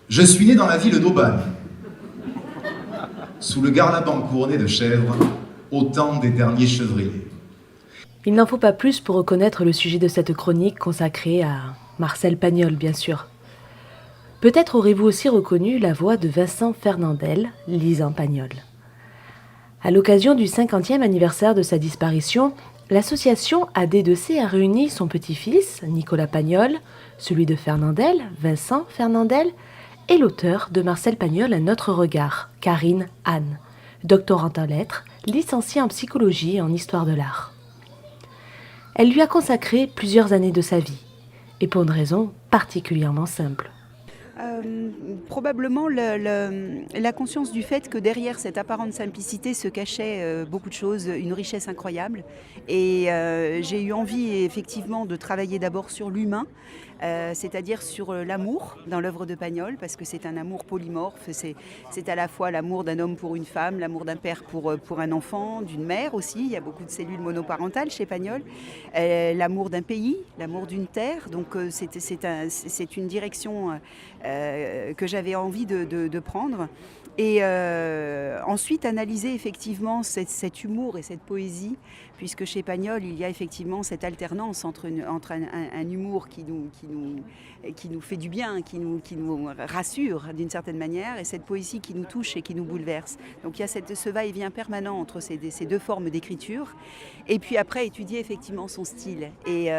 Je suis né dans la ville d'Aubagne, sous le garlaban couronné de chèvres, au temps des derniers chevriers. Il n'en faut pas plus pour reconnaître le sujet de cette chronique consacrée à Marcel Pagnol, bien sûr. Peut-être aurez-vous aussi reconnu la voix de Vincent Fernandel, lisant Pagnol. À l'occasion du 50e anniversaire de sa disparition, l'association AD2C a réuni son petit-fils, Nicolas Pagnol, celui de Fernandel, Vincent Fernandel, et l'auteur de Marcel Pagnol, Un autre regard, Karine Anne, doctorante en lettres, licenciée en psychologie et en histoire de l'art. Elle lui a consacré plusieurs années de sa vie, et pour une raison particulièrement simple. Probablement la conscience du fait que derrière cette apparente simplicité se cachait beaucoup de choses, une richesse incroyable. Et j'ai eu envie effectivement de travailler d'abord sur l'humain, c'est-à-dire sur l'amour dans l'œuvre de Pagnol, parce que c'est un amour polymorphe, c'est à la fois l'amour d'un homme pour une femme, l'amour d'un père pour un enfant, d'une mère aussi, il y a beaucoup de cellules monoparentales chez Pagnol, l'amour d'un pays, l'amour d'une terre, donc c'est une direction que j'avais envie de prendre. Et ensuite analyser effectivement cet humour et cette poésie, puisque chez Pagnol, il y a effectivement cette alternance entre un humour qui nous fait du bien, qui nous rassure d'une certaine manière, et cette poésie qui nous touche et qui nous bouleverse. Donc il y a ce va-et-vient permanent entre ces deux formes d'écriture. Et puis après, étudier effectivement son style. Et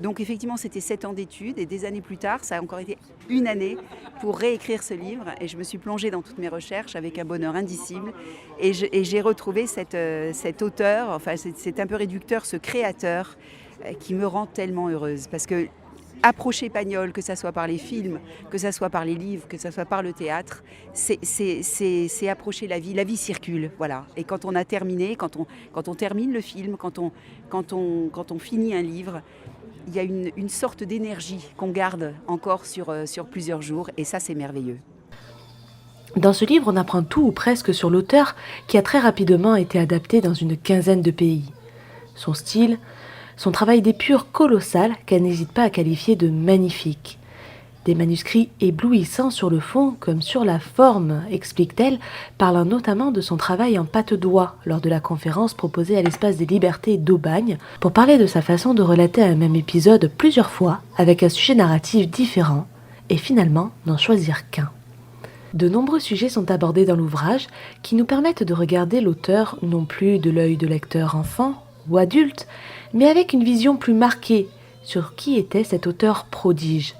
donc effectivement, c'était 7 ans d'études, et des années plus tard, ça a encore été une année pour réécrire ce livre, et je me suis plongée dans toutes mes recherches avec un bonheur indicible, et j'ai retrouvé cet auteur, enfin c'est un peu réducteur, ce créateur qui me rend tellement heureuse, parce que approcher Pagnol, que ça soit par les films, que ça soit par les livres, que ça soit par le théâtre, c'est approcher la vie. La vie circule, voilà. Et quand on a terminé, quand on termine le film, quand on finit un livre, il y a une sorte d'énergie qu'on garde encore sur plusieurs jours, et ça c'est merveilleux. Dans ce livre, on apprend tout ou presque sur l'auteur qui a très rapidement été adapté dans une quinzaine de pays. Son style, son travail d'épure colossal qu'elle n'hésite pas à qualifier de magnifique. Des manuscrits éblouissants sur le fond comme sur la forme, explique-t-elle, parlant notamment de son travail en patte-doigt lors de la conférence proposée à l'Espace des Libertés d'Aubagne pour parler de sa façon de relater un même épisode plusieurs fois avec un sujet narratif différent et finalement n'en choisir qu'un. De nombreux sujets sont abordés dans l'ouvrage qui nous permettent de regarder l'auteur non plus de l'œil de lecteur enfant ou adulte, mais avec une vision plus marquée sur qui était cet auteur prodige.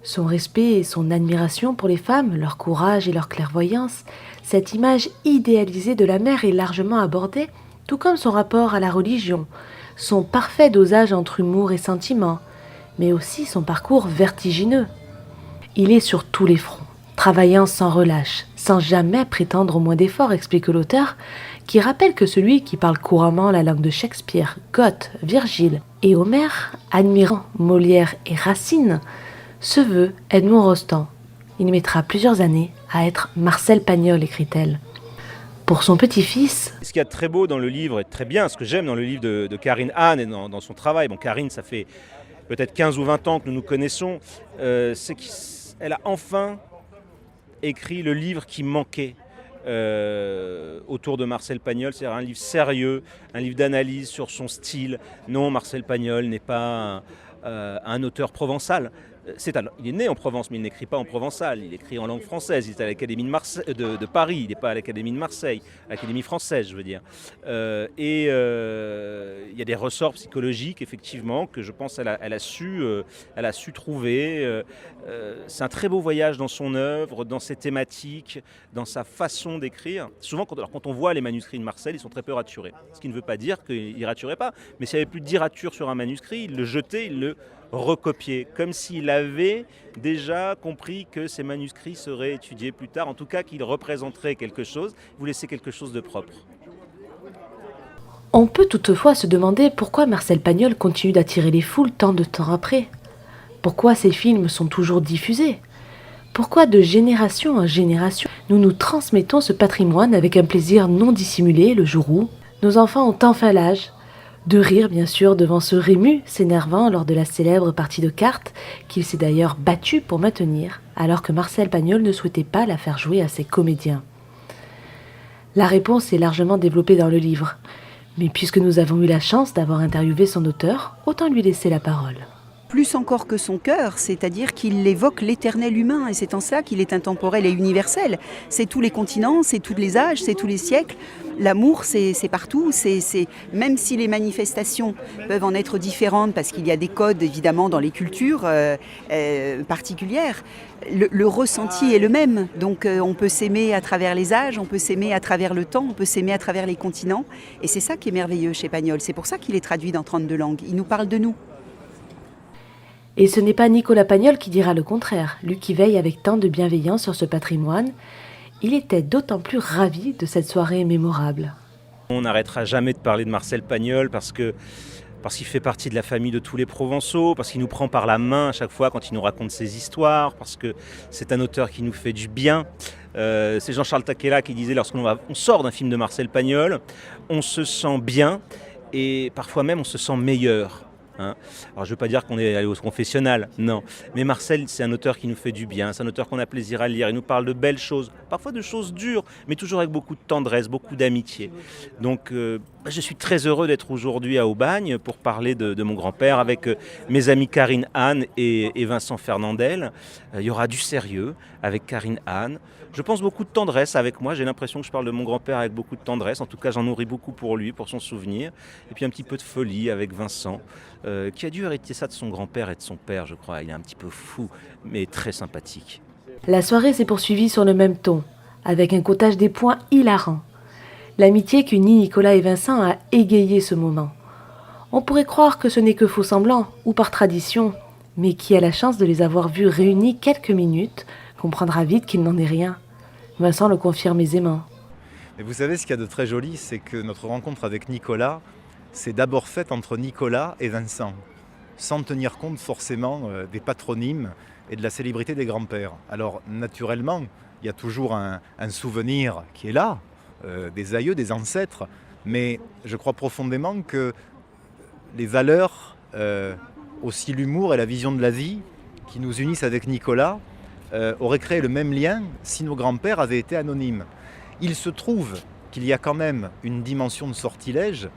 Son respect et son admiration pour les femmes, leur courage et leur clairvoyance, cette image idéalisée de la mère est largement abordée, tout comme son rapport à la religion, son parfait dosage entre humour et sentiment, mais aussi son parcours vertigineux. Il est sur tous les fronts, travaillant sans relâche, sans jamais prétendre au moins d'effort, explique l'auteur, qui rappelle que celui qui parle couramment la langue de Shakespeare, Goethe, Virgile et Homère, admirant Molière et Racine, se veut Edmond Rostand. Il mettra plusieurs années à être Marcel Pagnol, écrit-elle. Pour son petit-fils... Ce qu'il y a de très beau dans le livre, et très bien, ce que j'aime dans le livre de Karine Anne et dans son travail, bon, Karine, ça fait peut-être 15 ou 20 ans que nous nous connaissons, c'est qu'elle a enfin écrit le livre qui manquait autour de Marcel Pagnol, c'est-à-dire un livre sérieux, un livre d'analyse sur son style. Non, Marcel Pagnol n'est pas un auteur provençal. Il est né en Provence, mais il n'écrit pas en provençal. Il écrit en langue française. Il est à l'Académie de Paris. Il n'est pas à l'Académie de Marseille, à l'Académie française, je veux dire. Il y a des ressorts psychologiques, effectivement, que je pense elle a su trouver. C'est un très beau voyage dans son œuvre, dans ses thématiques, dans sa façon d'écrire. Souvent, quand on voit les manuscrits de Marcel, ils sont très peu raturés. Ce qui ne veut pas dire qu'il ne raturait pas. Mais s'il n'y avait plus de 10 ratures sur un manuscrit, il le jetait, il le recopier, comme s'il avait déjà compris que ces manuscrits seraient étudiés plus tard, en tout cas qu'ils représenteraient quelque chose, vous laissez quelque chose de propre. On peut toutefois se demander pourquoi Marcel Pagnol continue d'attirer les foules tant de temps après. Pourquoi ces films sont toujours diffusés ? Pourquoi de génération en génération, nous nous transmettons ce patrimoine avec un plaisir non dissimulé le jour où nos enfants ont enfin l'âge De rire, bien sûr, devant ce Rému s'énervant lors de la célèbre partie de cartes qu'il s'est d'ailleurs battu pour maintenir, alors que Marcel Pagnol ne souhaitait pas la faire jouer à ses comédiens. La réponse est largement développée dans le livre, mais puisque nous avons eu la chance d'avoir interviewé son auteur, autant lui laisser la parole. Plus encore que son cœur, c'est-à-dire qu'il évoque l'éternel humain, et c'est en cela qu'il est intemporel et universel. C'est tous les continents, c'est tous les âges, c'est tous les siècles. L'amour, c'est partout, même si les manifestations peuvent en être différentes, parce qu'il y a des codes évidemment dans les cultures particulières, le ressenti est le même. Donc on peut s'aimer à travers les âges, on peut s'aimer à travers le temps, on peut s'aimer à travers les continents. Et c'est ça qui est merveilleux chez Pagnol, c'est pour ça qu'il est traduit dans 32 langues. Il nous parle de nous. Et ce n'est pas Nicolas Pagnol qui dira le contraire, lui qui veille avec tant de bienveillance sur ce patrimoine. Il était d'autant plus ravi de cette soirée mémorable. On n'arrêtera jamais de parler de Marcel Pagnol parce qu'il fait partie de la famille de tous les Provençaux, parce qu'il nous prend par la main à chaque fois quand il nous raconte ses histoires, parce que c'est un auteur qui nous fait du bien. C'est Jean-Charles Taquella qui disait lorsqu'on sort d'un film de Marcel Pagnol, on se sent bien et parfois même on se sent meilleur. Alors je ne veux pas dire qu'on est allé au confessionnal, non. Mais Marcel, c'est un auteur qui nous fait du bien, c'est un auteur qu'on a plaisir à lire. Il nous parle de belles choses, parfois de choses dures, mais toujours avec beaucoup de tendresse, beaucoup d'amitié. Donc je suis très heureux d'être aujourd'hui à Aubagne pour parler de mon grand-père avec mes amis Karine Anne et Vincent Fernandel. Il y aura du sérieux avec Karine Anne. Je pense beaucoup de tendresse avec moi, j'ai l'impression que je parle de mon grand-père avec beaucoup de tendresse, en tout cas j'en nourris beaucoup pour lui, pour son souvenir, et puis un petit peu de folie avec Vincent, qui a dû hériter ça de son grand-père et de son père, je crois. Il est un petit peu fou, mais très sympathique. La soirée s'est poursuivie sur le même ton, avec un comptage des points hilarant. L'amitié qu'unit Nicolas et Vincent a égayé ce moment. On pourrait croire que ce n'est que faux semblant, ou par tradition, mais qui a la chance de les avoir vus réunis quelques minutes comprendra vite qu'il n'en est rien. Vincent le confirme aisément. Et vous savez, ce qu'il y a de très joli, c'est que notre rencontre avec Nicolas, c'est d'abord faite entre Nicolas et Vincent, sans tenir compte forcément des patronymes et de la célébrité des grands-pères. Alors naturellement, il y a toujours un souvenir qui est là, des aïeux, des ancêtres, mais je crois profondément que les valeurs, aussi l'humour et la vision de la vie qui nous unissent avec Nicolas, auraient créé le même lien si nos grands-pères avaient été anonymes. Il se trouve qu'il y a quand même une dimension de sortilège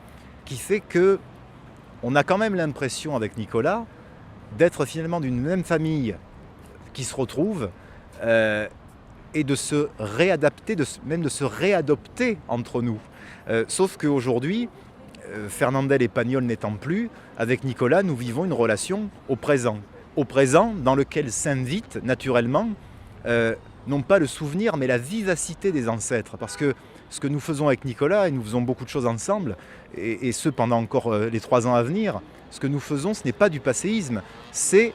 qui fait que on a quand même l'impression avec Nicolas d'être finalement d'une même famille qui se retrouve et de se réadapter, même de se réadopter entre nous. Sauf qu'aujourd'hui, Fernandel et Pagnol n'étant plus, avec Nicolas, nous vivons une relation au présent. Au présent, dans lequel s'invite naturellement, non pas le souvenir, mais la vivacité des ancêtres. Parce que ce que nous faisons avec Nicolas, et nous faisons beaucoup de choses ensemble, et ce pendant encore les 3 ans à venir, ce que nous faisons, ce n'est pas du passéisme, c'est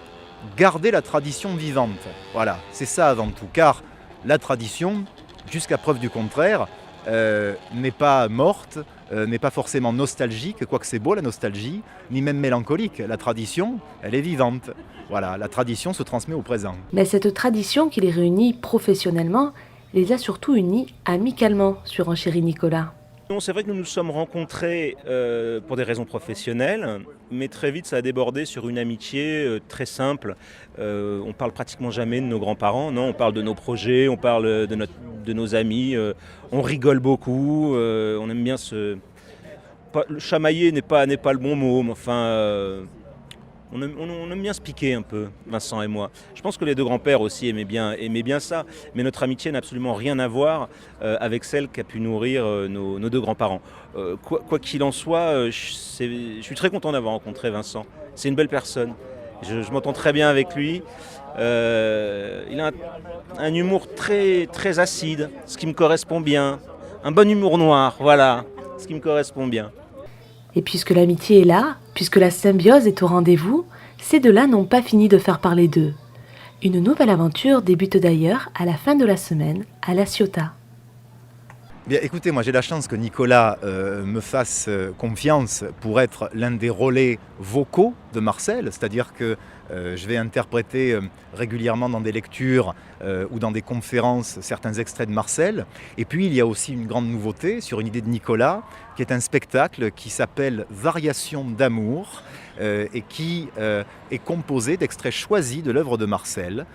garder la tradition vivante. Voilà, c'est ça avant tout. Car la tradition, jusqu'à preuve du contraire, n'est pas morte, n'est pas forcément nostalgique, quoique c'est beau la nostalgie, ni même mélancolique. La tradition, elle est vivante. Voilà, la tradition se transmet au présent. Mais cette tradition qui les réunit professionnellement les a surtout unis amicalement, surenchérit Nicolas. Non, c'est vrai que nous nous sommes rencontrés pour des raisons professionnelles, mais très vite ça a débordé sur une amitié très simple. On parle pratiquement jamais de nos grands-parents, non, on parle de nos projets, on parle de nos amis, on rigole beaucoup, on aime bien se... Chamailler n'est pas le bon mot, mais enfin... On aime bien se piquer un peu, Vincent et moi. Je pense que les 2 grands-pères aussi aimaient bien ça, mais notre amitié n'a absolument rien à voir avec celle qu'a pu nourrir nos 2 grands-parents. Quoi qu'il en soit, je suis très content d'avoir rencontré Vincent. C'est une belle personne. Je m'entends très bien avec lui. Il a un humour très, très acide, ce qui me correspond bien. Un bon humour noir, voilà, ce qui me correspond bien. Et puisque l'amitié est là, puisque la symbiose est au rendez-vous, ces 2-là n'ont pas fini de faire parler d'eux. Une nouvelle aventure débute d'ailleurs à la fin de la semaine à La Ciotat. Bien, écoutez, moi j'ai la chance que Nicolas me fasse confiance pour être l'un des relais vocaux de Marcel, c'est-à-dire que je vais interpréter régulièrement dans des lectures ou dans des conférences certains extraits de Marcel. Et puis il y a aussi une grande nouveauté sur une idée de Nicolas, qui est un spectacle qui s'appelle Variations d'amour et qui est composé d'extraits choisis de l'œuvre de Marcel.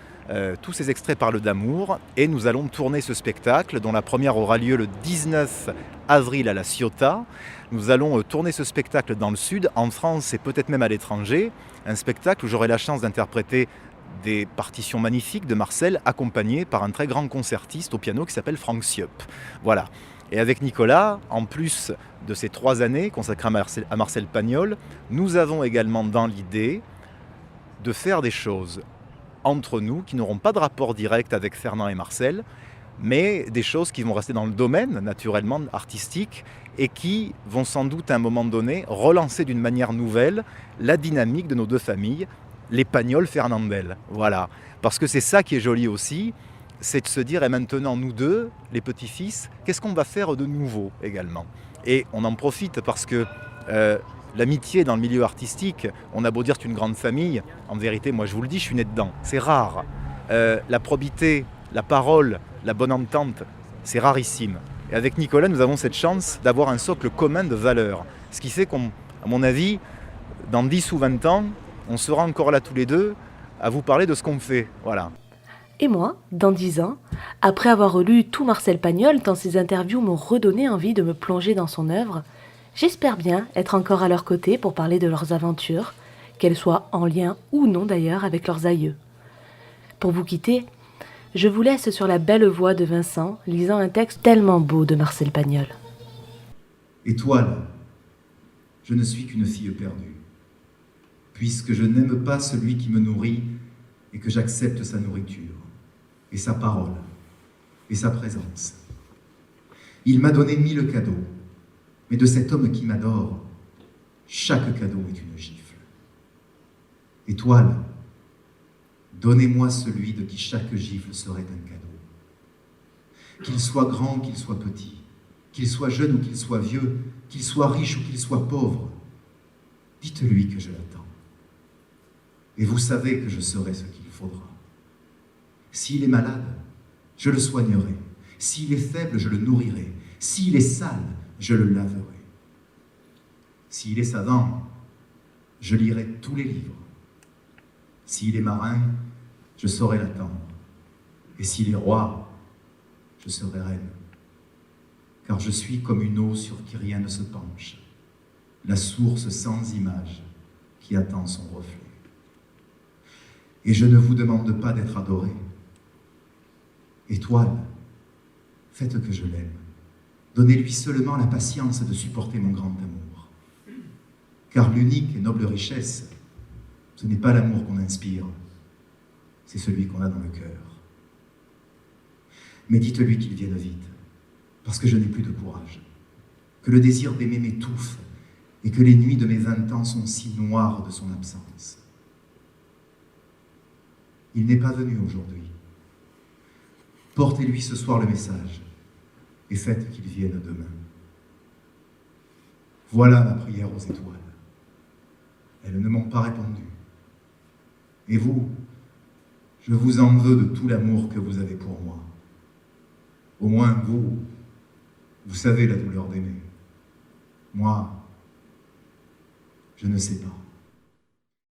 Tous ces extraits parlent d'amour et nous allons tourner ce spectacle dont la première aura lieu le 19 avril à La Ciotat. Nous allons tourner ce spectacle dans le sud, en France et peut-être même à l'étranger. Un spectacle où j'aurai la chance d'interpréter des partitions magnifiques de Marcel accompagnées par un très grand concertiste au piano qui s'appelle Franck Sieup. Voilà. Et avec Nicolas, en plus de ces 3 années consacrées à Marcel Pagnol, nous avons également dans l'idée de faire des choses entre nous qui n'auront pas de rapport direct avec Fernand et Marcel, mais des choses qui vont rester dans le domaine naturellement artistique et qui vont sans doute à un moment donné relancer d'une manière nouvelle la dynamique de nos 2 familles, les Pagnol-Fernandel. Voilà. Parce que c'est ça qui est joli aussi, c'est de se dire, et maintenant nous 2, les petits-fils, qu'est-ce qu'on va faire de nouveau également? Et on en profite parce que l'amitié dans le milieu artistique, on a beau dire c'est une grande famille, en vérité, moi je vous le dis, je suis né dedans. C'est rare. La probité, la parole, la bonne entente, c'est rarissime. Et avec Nicolas, nous avons cette chance d'avoir un socle commun de valeurs. Ce qui fait qu'à mon avis, dans 10 ou 20 ans, on sera encore là tous les deux à vous parler de ce qu'on fait. Voilà. Et moi, dans 10 ans, après avoir relu tout Marcel Pagnol, tant ses interviews m'ont redonné envie de me plonger dans son œuvre, j'espère bien être encore à leur côté pour parler de leurs aventures, qu'elles soient en lien ou non d'ailleurs avec leurs aïeux. Pour vous quitter, je vous laisse sur la belle voix de Vincent, lisant un texte tellement beau de Marcel Pagnol. Étoile, je ne suis qu'une fille perdue, puisque je n'aime pas celui qui me nourrit et que j'accepte sa nourriture, et sa parole, et sa présence. Il m'a donné 1000 cadeaux, mais de cet homme qui m'adore, chaque cadeau est une gifle. Étoile, donnez-moi celui de qui chaque gifle serait un cadeau. Qu'il soit grand, qu'il soit petit, qu'il soit jeune ou qu'il soit vieux, qu'il soit riche ou qu'il soit pauvre, dites-lui que je l'attends. Et vous savez que je saurai ce qu'il faudra. S'il est malade, je le soignerai. S'il est faible, je le nourrirai. S'il est sale, je le laverai. S'il est savant, je lirai tous les livres. S'il est marin, je saurai l'attendre. Et s'il est roi, je serai reine. Car je suis comme une eau sur qui rien ne se penche, la source sans image qui attend son reflet. Et je ne vous demande pas d'être adoré. Étoile, faites que je l'aime. Donnez-lui seulement la patience de supporter mon grand amour. Car l'unique et noble richesse, ce n'est pas l'amour qu'on inspire, c'est celui qu'on a dans le cœur. Mais dites-lui qu'il vienne vite, parce que je n'ai plus de courage, que le désir d'aimer m'étouffe et que les nuits de mes 20 ans sont si noires de son absence. Il n'est pas venu aujourd'hui. Portez-lui ce soir le message et faites qu'il vienne demain. Voilà ma prière aux étoiles. Elles ne m'ont pas répondu. Et vous, je vous en veux de tout l'amour que vous avez pour moi. Au moins vous savez la douleur d'aimer. Moi, je ne sais pas.